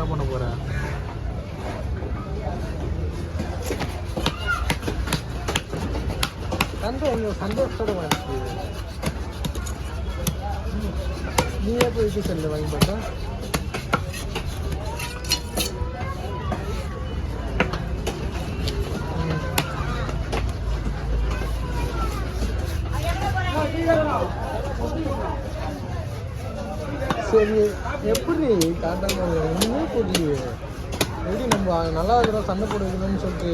என்ன பண்ண போற? சந்தோஷத்தோட வாங்கி நீயே போயிட்டு செல்ல வாங்கி பார்த்தா சரி. எப்படி காட்டாங்க ஒன்றுமே புரியலையே. எப்படி நம்ம நல்லா இருக்கிறோம் சண்டை போடுக்கணும்னு சொல்லிட்டு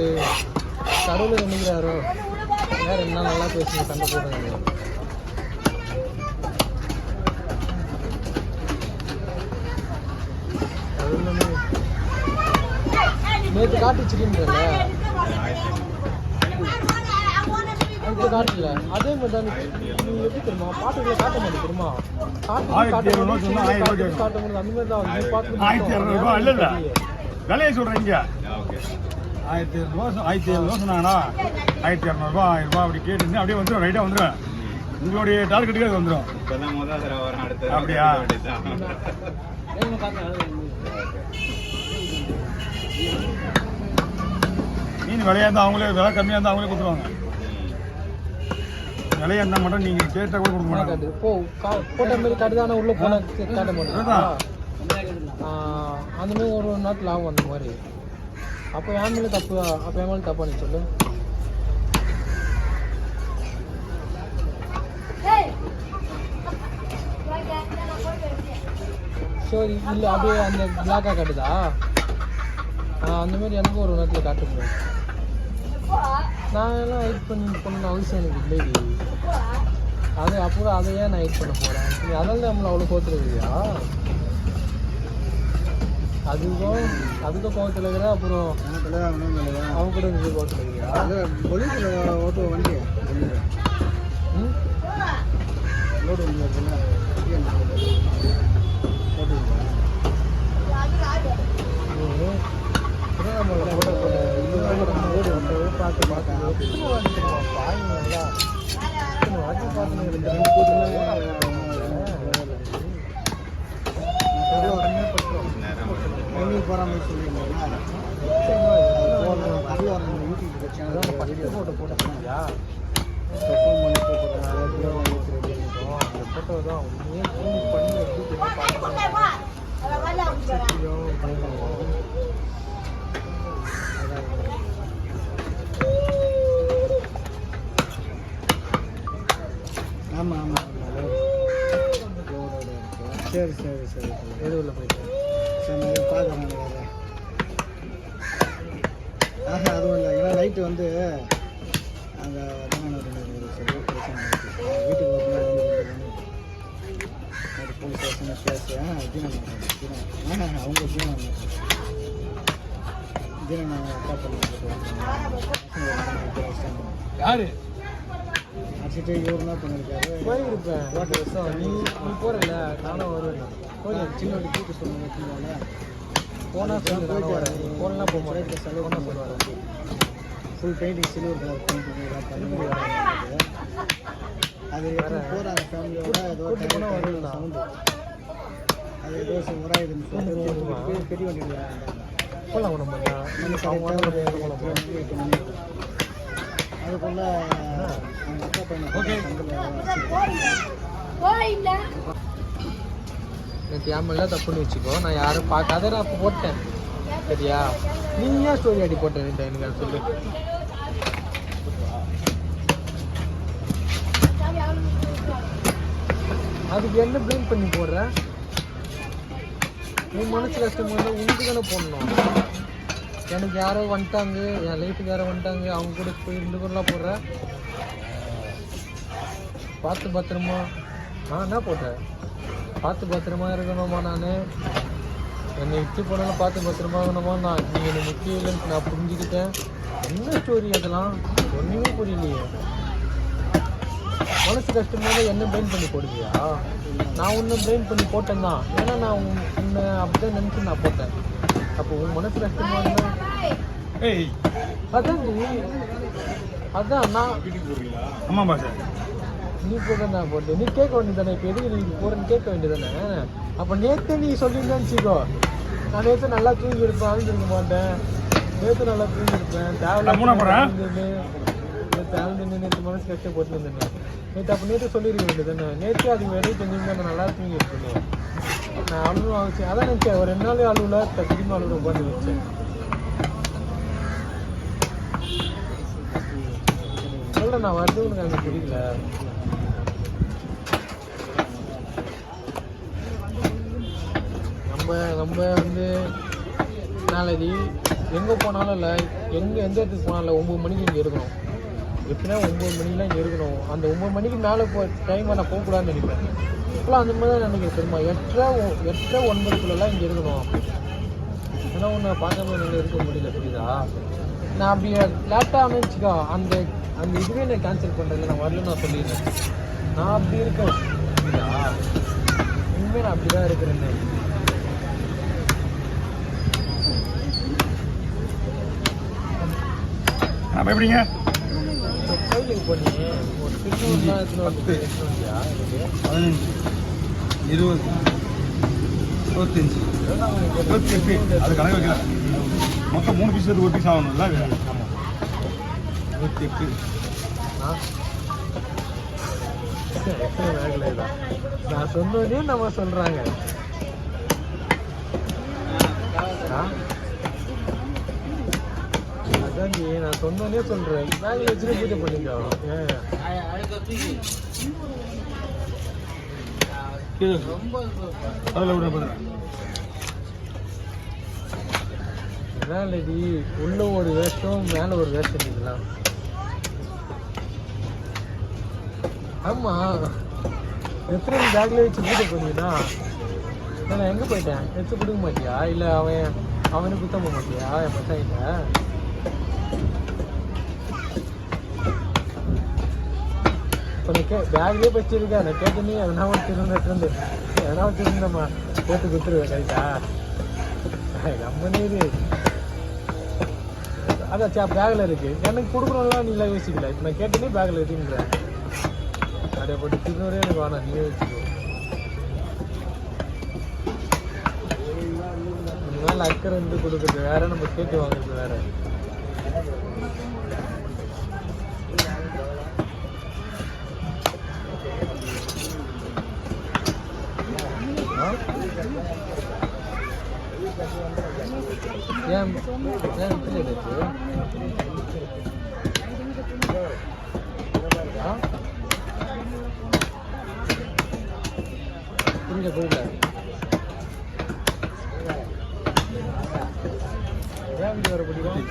கடவுள் நினைக்கிறாரோ? வேற என்ன நல்லா பேசுங்க சண்டை போடுறாங்க. நேற்று காட்டுச்சுன்றல இப்போ காட்டல. அதே மாதிரி தான் நீ எப்படி தெரியுமா பாட்டுகளை காட்ட மாட்டேன் தெரியுமா? காட்டும்போது அந்த மாதிரி தான் நீ பார்த்து 1200 இல்லை இல்லை விலையை சொல்கிறீங்க. 1700 சொன்னாங்கண்ணா. 1200 1000 அப்படி கேட்டு அப்படியே வந்துடும். ரைட்டாக வந்துடும். உங்களுடைய டார்கெட்டுக்கு அது வந்துடும். அப்படியா? மீன் விலையாக இருந்தால் அவங்களே விலை கம்மியாக இருந்தால் அவங்களே கொடுத்துருவாங்க. விலையாக இருந்தால் மட்டும் நீங்கள் கேட்டால் கூட கொடுக்க மாட்டாங்க. போட்ட மாதிரி கடுதான உள்ளே போனால் காட்ட மாட்டேன். அந்த மாதிரி ஒரு நாட்டில் ஆகும் அந்த மாதிரி. அப்போ என் மேலே தப்பு. அப்போ என் மேலே தப்பா நீ சொல்லு. சரி இல்லை அப்படியே அந்த பிளாக்காக காட்டுதா? அந்த மாதிரி எனக்கும் ஒரு நேரத்தில் காட்டுங்க. நான் எல்லாம் ஹைட் பண்ண அவசியம் எனக்கு இல்லைடி. அது அப்புறம் அதை ஏன் நான் ஹைட் பண்ண போகிறேன்? நீ அதால் நம்மளை அவ்வளோ கோத்துருக்கியா? அதுக்கும் கோவத்தில் இருக்கிற. அப்புறம் அவங்க கூட இருந்து கோவத்தில் இருக்கிறியா? ஓட்டு வண்டி லோடு வண்டி இருக்குல்ல பார்த்து போறாமல் சொல்லியிருந்தா யூடியூப் போட்டோம்யா போட்டோ தான் ஆமாம் ஆமாம். சரி சரி சரி எது உள்ள போயிட்டு சரி பார்க்குறேன். அதுவும் இல்லை. ஏன்னா நைட்டு வந்து அங்கே சரி பிரச்சனை வீட்டுக்கு போலீஸ் ஸ்டேஷன் பேச அவங்க தீனம் அக்கா யாரு அடிச்சுட்டு இவரு என்ன பண்ணியிருக்காரு? போயிருப்பேன் வாட்டர் வருஷம். நீ போகிறல நானும் வருவேன். போய் சின்ன ஒரு கூட்டு சொல்லுங்க போனால் சொல்லி போனால் போக மாட்டேன். செலவு சொல்லுவாங்க. Full painting silver colour painting எல்லாம் பண்ணி அது போகிறாங்க ஃபேமிலியோட. ஏதோ போனால் வருதுண்ணா. அது ஏதோ உராயுதுன்னு பெரிய வண்டி போகலாம். நம்ம அதுக்குள்ள அக்கா நேற்று ஏமெல்லாம் தப்புன்னு வச்சுக்கோ. நான் யாரும் பார்க்காத நான் போட்டேன் சரியா? நீ ஏன் ஸ்டோரி அடி போட்டேன் எனக்கு அது சொல்லு. அதுக்கு என்ன ப்ளேம் பண்ணி போடுற? உன் மனசு கஷ்டம் வந்து உனக்கு தானே போடணும். எனக்கு யாரோ வந்துட்டாங்க, என் லைஃபுக்கு யாரோ வந்துட்டாங்க, அவங்க கூட போய் இருந்துலாம் போடுற. பார்த்து பத்திரமா நான் என்ன போட்டேன்? பார்த்து பத்திரமா இருக்கணுமா? நான் என்னை விட்டு போனாலும் பார்த்து பத்திரமா இருக்கணுமா? நீங்கள் எனக்கு முக்கியம் இல்லைன்னு நான் புரிஞ்சுக்கிட்டேன். என்ன ஸ்டோரி அதெல்லாம் ஒன்றுமே புரியலையே. மனசு கஷ்டமாக என்ன பிரெயின் பண்ணி போடுவியா? நான் ஒன்றும் பிரெயின் பண்ணி போட்டேன் தான். ஏன்னா நான் உன்னை அப்படிதான் நினச்சி நான் போட்டேன். அப்போ உன் மனசு கஷ்டமாக இருந்தா அதான் நான் ஆமாம் சார். நீ போட நான் போட்டேன். நீ கேட்க வேண்டியதானே? இப்போ எதுக்கு நீ போகிறேன்னு கேட்க வேண்டியதானே? அப்போ நேற்று நீ சொல்லியிருந்தான்னு வச்சுக்கோ. நான் நேற்று நல்லா தூங்கி இருப்பேன் இருக்க மாட்டேன். நேற்று நல்லா தூங்கி இருப்பேன். நேற்று மனசு கஷ்டப்பட்டு இருந்தேன். நேற்று அப்போ நேற்று சொல்லிருக்க வேண்டியது நேற்று அது வேலையை செஞ்சீங்கன்னா நான் நல்லா தூங்கி இருக்கேன். நான் அழுவும் ஆச்சு. அதான் நினச்சேன் ஒரு 2 நாள் அழுவில் திரும்ப அழுவ உட்காந்து வச்சேன். சொல்ல நான் வருது உனக்கு அங்கே புரியல. நம்ம வந்து நாளைக்கு எங்கே போனாலும் இல்லை எந்த இடத்துக்கு போனாலும் 9 மணிக்கு இங்கே இருக்கணும். எப்படின்னா 9 மணிக்கெலாம் இங்கே இருக்கணும். அந்த 9 மணிக்கு மேலே டைமை நான் போகக்கூடாதுன்னு நினைப்பேன். இப்போலாம் அந்த மாதிரி தான் நினைக்கிறேன். தெரியுமா 8 9 இங்கே இருக்கணும். ஏன்னா ஒன்று பார்க்காம என்னால் இருக்க முடியல. புரியுதா? நான் அப்படி லேட்டாக அமைச்சிக்கோ அந்த இதுவே நான் கேன்சல் பண்ணுறதில்ல. நான் வரலன்னு நான் சொல்லிடுறேன். நான் அப்படி இருக்கேன். புரியுதா? இனிமேல் நான் அப்படி தான் இருக்கிறேன்னு. எப்படிங்க கோயிலுக்கு போனீங்க ஒரு திருநூறு 10 15 20 25 28 அது கணக்கு வைக்கல. மொத்தம் 3 பீஸ் ஒரு பீஸ் ஆகணும்ல. ஆமாம் 28 எத்தனை வேகலை தான் நான் சொன்னோடனே நம்ம சொல்கிறாங்க. அதான் நான் சொன்னோடனே சொல்கிறேன். பேக்கில் வச்சுட்டு பூஜை பண்ணிக்கோ. அதான் இல்லடி உள்ள ஒரு வேஷம் மேலே ஒரு வேஷம் இருக்கலாம். ஆமாம் எத்தனை பேக்கில் வச்சு பூஜை பண்ணீங்கன்னா நான் எங்கே போயிட்டேன்? எடுத்து கொடுக்க மாட்டியா? இல்லை அவனுக்கு குத்த போக மாட்டியா? என் பசங்கிட்ட இப்போ நீ பேக்லேயே வச்சிருக்கேன். நான் கேட்டு நீ எதனா வச்சுருந்து எதனா வச்சுருந்தம்மா போட்டு கொடுத்துருவேன். ரைட்டா? நம்ம நீரு அதாச்சா பேக்கில் இருக்குது. எனக்கு கொடுக்கணும்லாம் நீலாம் யோசிக்கல. இப்போ நான் கேட்டேனே பேக்கில் இருக்குங்கிறேன். அப்படியே போட்டு திருநூறே எனக்கு வேணாம். நீயே வச்சுக்கோ. மேலே அக்கறை வந்து கொடுக்குறது வேற, நம்ம கேட்டு வாங்குறது வேற. ஏன் புரியல புரியல. ஏன் வீடியோ வர பிடிக்கும்?